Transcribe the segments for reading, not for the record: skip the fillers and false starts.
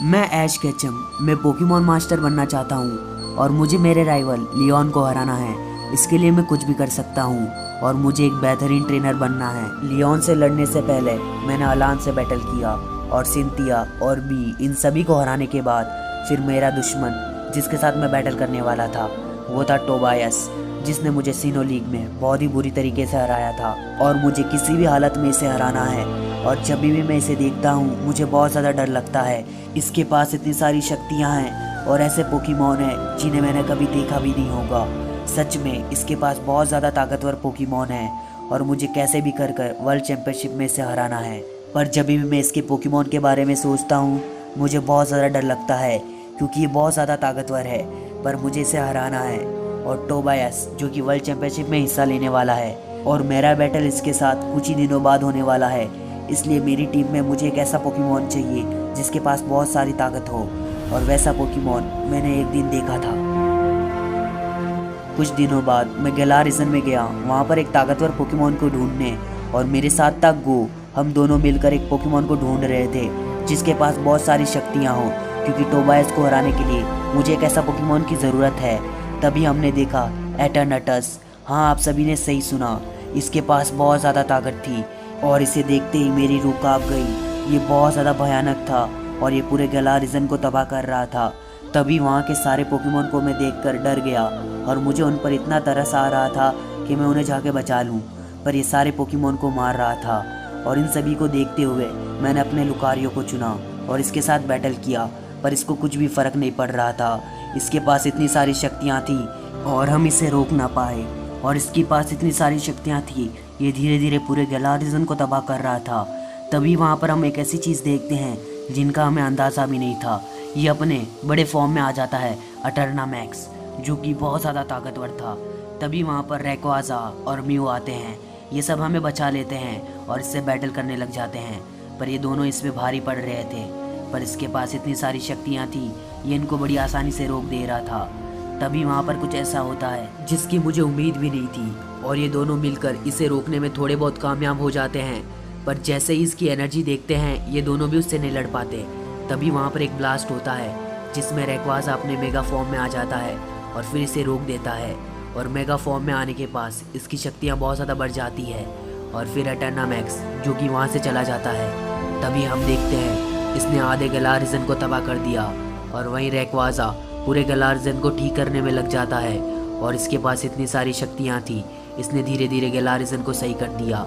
मैं ऐश केचम। मैं Pokemon master बनना चाहता हूँ और मुझे मेरे राइवल लियोन को हराना है। इसके लिए मैं कुछ भी कर सकता हूँ और मुझे एक बेहतरीन ट्रेनर बनना है। लियोन से लड़ने से पहले मैंने अलान से बैटल किया और सिंथिया और बी इन सभी को हराने के बाद फिर मेरा दुश्मन जिसके साथ मैं बैटल करने वाला था वो था टोबायस, जिसने मुझे सीनो लीग में बहुत ही बुरी तरीके से हराया था और मुझे किसी भी हालत में इसे हराना है। और जब भी मैं इसे देखता हूँ मुझे बहुत ज़्यादा डर लगता है। इसके पास इतनी सारी शक्तियाँ हैं और ऐसे पोकेमॉन हैं जिन्हें मैंने कभी देखा भी नहीं होगा। सच में इसके पास बहुत ज़्यादा ताकतवर पोकेमॉन है और मुझे कैसे भी कर कर वर्ल्ड चैंपियनशिप में इसे हराना है। पर जब भी मैं इसके पोकेमॉन के बारे में सोचता हूँ मुझे बहुत ज़्यादा डर लगता है क्योंकि ये बहुत ज़्यादा ताकतवर है। पर मुझे इसे हराना है और टोबायस जो कि वर्ल्ड चैंपियनशिप में हिस्सा लेने वाला है और मेरा बैटल इसके साथ कुछ ही दिनों बाद होने वाला है। इसलिए मेरी टीम में मुझे एक ऐसा पोकेमॉन चाहिए जिसके पास बहुत सारी ताकत हो और वैसा पोकेमॉन मैंने एक दिन देखा था। कुछ दिनों बाद मैं गैलार रीजन में गया, वहाँ पर एक ताकतवर पोकेमॉन को ढूंढने और मेरे साथ था गो। हम दोनों मिलकर एक पोकेमॉन को ढूंढ रहे थे जिसके पास बहुत सारी शक्तियाँ हों क्योंकि टोबायस को हराने के लिए मुझे एक ऐसा पोकेमॉन की ज़रूरत है। तभी हमने देखा एटर्नटस। हाँ, आप सभी ने सही सुना, इसके पास बहुत ज़्यादा ताकत थी और इसे देखते ही मेरी रूह कांप गई। ये बहुत ज़्यादा भयानक था और ये पूरे गैलार रीजन को तबाह कर रहा था। तभी वहाँ के सारे पोकेमॉन को मैं देखकर डर गया और मुझे उन पर इतना तरस आ रहा था कि मैं उन्हें जाके बचा लूँ, पर ये सारे पोकेमॉन को मार रहा था। और इन सभी को देखते हुए मैंने अपने लुकारियो को चुना और इसके साथ बैटल किया, पर इसको कुछ भी फ़र्क नहीं पड़ रहा था। इसके पास इतनी सारी शक्तियाँ थी और हम इसे रोक ना पाए। और इसके पास इतनी सारी शक्तियाँ थी, ये धीरे धीरे पूरे गैलार रीजन को तबाह कर रहा था। तभी वहाँ पर हम एक ऐसी चीज़ देखते हैं जिनका हमें अंदाज़ा भी नहीं था। ये अपने बड़े फॉर्म में आ जाता है अटर्नामैक्स, जो कि बहुत ज़्यादा ताकतवर था। तभी वहाँ पर रैक्वाज़ा और म्यू आते हैं। ये सब हमें बचा लेते हैं और इससे बैटल करने लग जाते हैं, पर ये दोनों इस पर भारी पड़ रहे थे। पर इसके पास इतनी सारी शक्तियाँ थी, ये इनको बड़ी आसानी से रोक दे रहा था। तभी वहाँ पर कुछ ऐसा होता है जिसकी मुझे उम्मीद भी नहीं थी और ये दोनों मिलकर इसे रोकने में थोड़े बहुत कामयाब हो जाते हैं। पर जैसे ही इसकी एनर्जी देखते हैं ये दोनों भी उससे नहीं लड़ पाते। तभी वहाँ पर एक ब्लास्ट होता है जिसमें रैक्वाज़ा अपने मेगा फॉर्म में आ जाता है और फिर इसे रोक देता है। और मेगा फॉर्म में आने के पास इसकी शक्तियाँ बहुत ज़्यादा बढ़ जाती है और फिर एटर्नामैक्स जो कि वहाँ से चला जाता है। तभी हम देखते हैं इसने आधे गैलार रीजन को तबाह कर दिया और वहीं रैक्वाज़ा पूरे गैलार रीजन को ठीक करने में लग जाता है। और इसके पास इतनी सारी शक्तियाँ थी, इसने धीरे धीरे गैलार रीजन को सही कर दिया।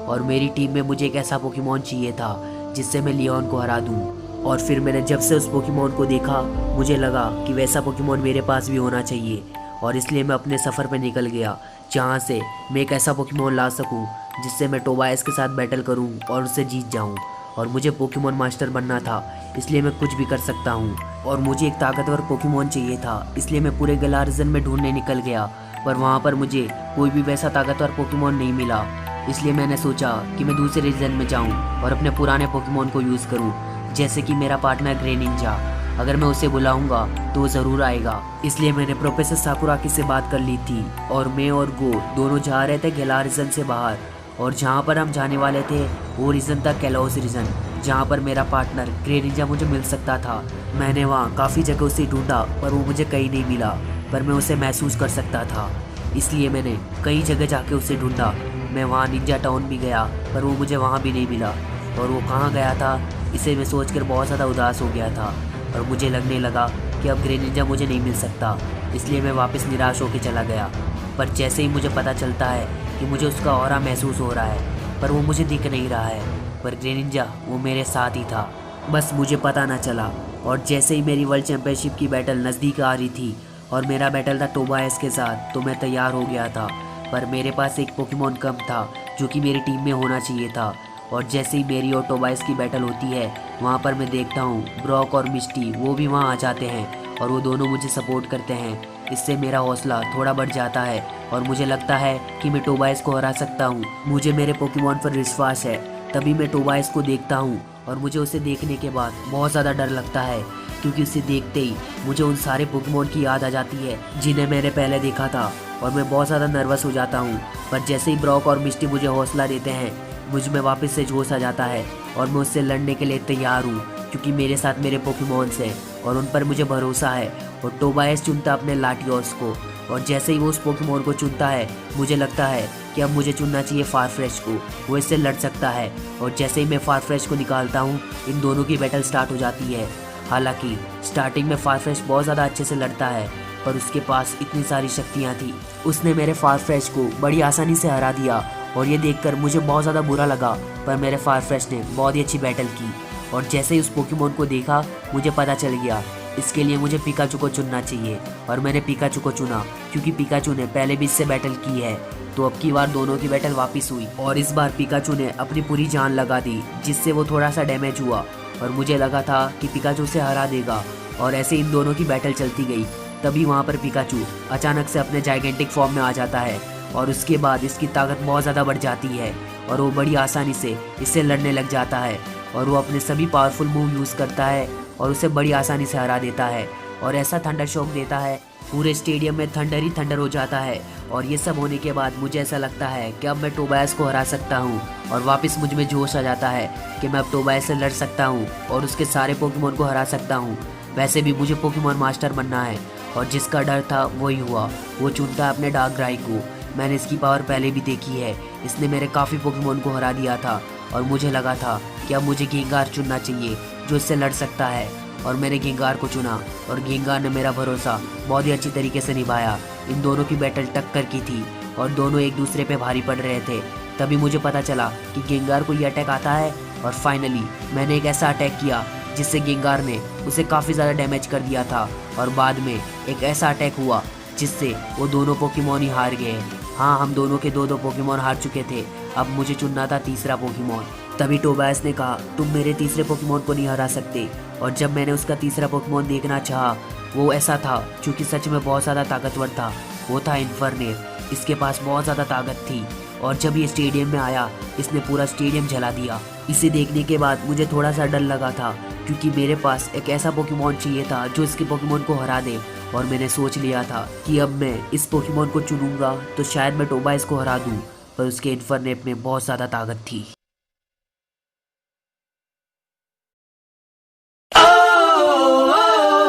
और मेरी टीम में मुझे एक ऐसा पोकेमॉन चाहिए था जिससे मैं लियोन को हरा दूँ। और फिर मैंने जब से उस पोकेमॉन को देखा मुझे लगा कि वैसा पोकेमॉन मेरे पास भी होना चाहिए और इसलिए मैं अपने सफ़र पर निकल गया जहाँ से मैं एक ऐसा पोकेमॉन ला सकूँ जिससे मैं टोबायस के साथ बैटल करूँ और उससे जीत जाऊँ। और मुझे पोकेमॉन मास्टर बनना था, इसलिए मैं कुछ भी कर सकता हूँ। और मुझे एक ताकतवर पोकेमॉन चाहिए था, इसलिए मैं पूरे गैलार रीजन में ढूंढने निकल गया, पर वहाँ पर मुझे कोई भी वैसा ताकतवर पोकेमॉन नहीं मिला। इसलिए मैंने सोचा कि मैं दूसरे रीजन में जाऊँ और अपने पुराने पोकेमॉन को यूज़ करूँ, जैसे कि मेरा पार्टनर ग्रेनिंजा। अगर मैं उसे बुलाऊंगा तो वो ज़रूर आएगा। इसलिए मैंने प्रोफेसर साकुराकी से बात कर ली थी और मैं और गो दोनों जा रहे थे गैलार रीजन से बाहर। और जहाँ पर हम जाने वाले थे वो रीजन था कैलोस रीजन, जहाँ पर मेरा पार्टनर ग्रेनिंजा मुझे मिल सकता था। मैंने वहाँ काफ़ी जगह उसे ढूंढा पर वो मुझे कहीं नहीं मिला, पर मैं उसे महसूस कर सकता था। इसलिए मैंने कई जगह जाके उसे ढूंढा। मैं वहाँ निंजा टाउन भी गया पर वो मुझे वहाँ भी नहीं मिला। और वो कहाँ गया था इसे मैं सोचकर बहुत ज़्यादा उदास हो गया था और मुझे लगने लगा कि अब ग्रेनिंजा मुझे नहीं मिल सकता। इसलिए मैं वापस निराश होकर चला गया। पर जैसे ही मुझे पता चलता है कि मुझे उसका ऑरा महसूस हो रहा है पर वो मुझे दिख नहीं रहा है, पर ग्रेनिंजा वो मेरे साथ ही था, बस मुझे पता ना चला। और जैसे ही मेरी वर्ल्ड चैंपियनशिप की बैटल नज़दीक आ रही थी और मेरा बैटल था टोबायस के साथ, तो मैं तैयार हो गया था। पर मेरे पास एक पोकेमॉन कम था जो कि मेरी टीम में होना चाहिए था। और जैसे ही मेरी और टोबायस की बैटल होती है वहाँ पर मैं देखता हूँ ब्रॉक और मिस्टी वो भी वहाँ आ जाते हैं और वो दोनों मुझे सपोर्ट करते हैं। इससे मेरा हौसला थोड़ा बढ़ जाता है और मुझे लगता है कि मैं टोबायस को हरा सकता हूँ। मुझे मेरे पोकेमॉन पर विश्वास है। तभी मैं टोबायस को देखता हूँ और मुझे उसे देखने के बाद बहुत ज़्यादा डर लगता है क्योंकि उसे देखते ही मुझे उन सारे पोकेमॉन की याद आ जाती है जिन्हें मैंने पहले देखा था और मैं बहुत ज़्यादा नर्वस हो जाता हूँ। पर जैसे ही ब्रॉक और मिस्टी मुझे हौसला देते हैं मुझ में वापस से जोश आ जाता है और मैं उससे लड़ने के लिए तैयार हूँ। क्योंकि मेरे साथ मेरे पोकेमॉन्स हैं और उन पर मुझे भरोसा है। और टोबायस चुनता अपने लाटियोस को, और जैसे ही वो उस पोकेमॉन को चुनता है मुझे लगता है कि अब मुझे चुनना चाहिए फारफ्रेश को, वो इससे लड़ सकता है। और जैसे ही मैं फारफ्रेश को निकालता हूँ इन दोनों की बैटल स्टार्ट हो जाती है। हालांकि स्टार्टिंग में फारफ्रेश बहुत ज़्यादा अच्छे से लड़ता है, पर उसके पास इतनी सारी शक्तियाँ थी, उसने मेरे फारफ्रेश को बड़ी आसानी से हरा दिया। और ये देखकर मुझे बहुत ज़्यादा बुरा लगा, पर मेरे फारफ्रेश ने बहुत ही अच्छी बैटल की। और जैसे ही उस पोकेमॉन को देखा मुझे पता चल गया इसके लिए मुझे पिकाचू को चुनना चाहिए, और मैंने पिकाचू को चुना क्योंकि पिकाचू ने पहले भी इससे बैटल की है। तो अब की बार दोनों की बैटल वापस हुई और इस बार पिकाचू ने अपनी पूरी जान लगा दी, जिससे वो थोड़ा सा डैमेज हुआ और मुझे लगा था कि पिकाचू से हरा देगा। और ऐसे इन दोनों की बैटल चलती गई। तभी वहाँ पर पिकाचू अचानक से अपने जाइगेंटिक फॉर्म में आ जाता है और उसके बाद इसकी ताकत बहुत ज़्यादा बढ़ जाती है और वो बड़ी आसानी से इससे लड़ने लग जाता है। और वो अपने सभी पावरफुल मूव यूज़ करता है और उसे बड़ी आसानी से हरा देता है और ऐसा थंडर शॉक देता है पूरे स्टेडियम में थंडर ही थंडर हो जाता है। और ये सब होने के बाद मुझे ऐसा लगता है कि अब मैं टोबायस को हरा सकता हूँ और वापस मुझ में जोश आ जाता है कि मैं अब टोबायस से लड़ सकता हूँ और उसके सारे पोकेमॉन को हरा सकता हूँ। वैसे भी मुझे पोकेमॉन मास्टर बनना है और जिसका डर था वही हुआ, वो चुनता है अपने डार्कराई को। मैंने इसकी पावर पहले भी देखी है, इसने मेरे काफ़ी पोकेमॉन को हरा दिया था और मुझे लगा था कि अब मुझे गेंगार चुनना चाहिए जो इससे लड़ सकता है। और मैंने गेंगार को चुना और गेंगार ने मेरा भरोसा बहुत ही अच्छी तरीके से निभाया। इन दोनों की बैटल टक्कर की थी और दोनों एक दूसरे पे भारी पड़ रहे थे। तभी मुझे पता चला कि गेंगार को ये अटैक आता है और फाइनली मैंने एक ऐसा अटैक किया जिससे गेंगार ने उसे काफ़ी ज़्यादा डैमेज कर दिया था। और बाद में एक ऐसा अटैक हुआ जिससे वो दोनों पोकेमॉन ही हार गए। हाँ, हम दोनों के दो पोकेमॉन हार चुके थे, अब मुझे चुनना था तीसरा पोकेमॉन। तभी टोबायस ने कहा तुम मेरे तीसरे पोकेमॉन को नहीं हरा सकते। और जब मैंने उसका तीसरा पोकेमॉन देखना चाहा वो ऐसा था क्योंकि सच में बहुत ज़्यादा ताकतवर था, वो था इन्फर्नेट। इसके पास बहुत ज़्यादा ताकत थी और जब ये स्टेडियम में आया इसने पूरा स्टेडियम जला दिया। इसे देखने के बाद मुझे थोड़ा सा डर लगा था क्योंकि मेरे पास एक ऐसा पोकेमॉन चाहिए था जो इसके पोकेमॉन को हरा दे। और मैंने सोच लिया था कि अब मैं इस पोकेमॉन को चुनूंगा तो शायद मैं टोबायस को हरा दूं, पर उसके इन्फर्नेट में बहुत ज़्यादा ताकत थी।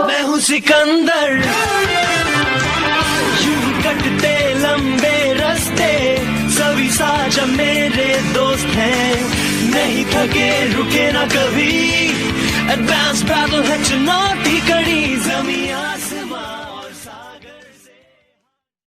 मैं हूँ सिकंदर, यूं कटते लंबे रास्ते, सभी साझा मेरे दोस्त हैं, नहीं थके रुके ना कभी, एडवांस बैटल है चुनौती कड़ी, जमीन